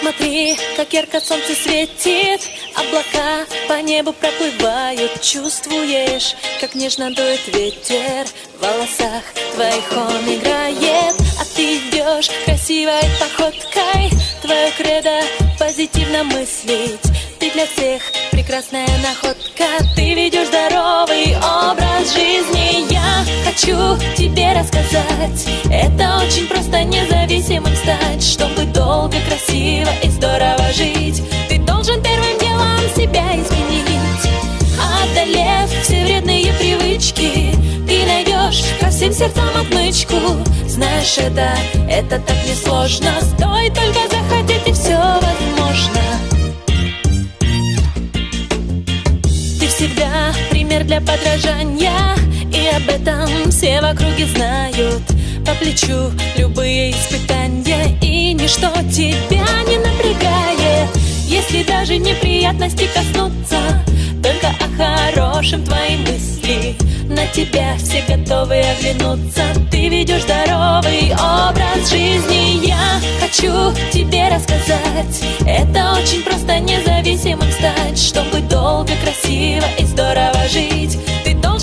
Смотри, как ярко солнце светит, облака по небу проплывают. Чувствуешь, как нежно дует ветер, в волосах твоих он играет. А ты идешь красивой походкой, твое кредо позитивно мыслить. Ты для всех прекрасная находка, ты ведешь здоровый образ жизни. Я хочу тебе рассказать, это очень просто независимым стать. Чтобы долго, красиво и здорово жить, ты должен первым делом себя изменить. Одолев все вредные привычки, ты найдешь ко всем сердцам отмычку. Знаешь, это так несложно, стоит только захотеть, и все возможно. Ты всегда пример для подражания, и об этом все в округе знают. По плечу любые испытания, и ничто тебя не напрягает. Если даже неприятности коснутся, только о хорошем твои мысли, на тебя все готовы оглянуться. Ты ведешь здоровый образ жизни. Я хочу тебе рассказать, это очень просто независимым стать. Чтобы долго, красиво и здорово жить, ты должен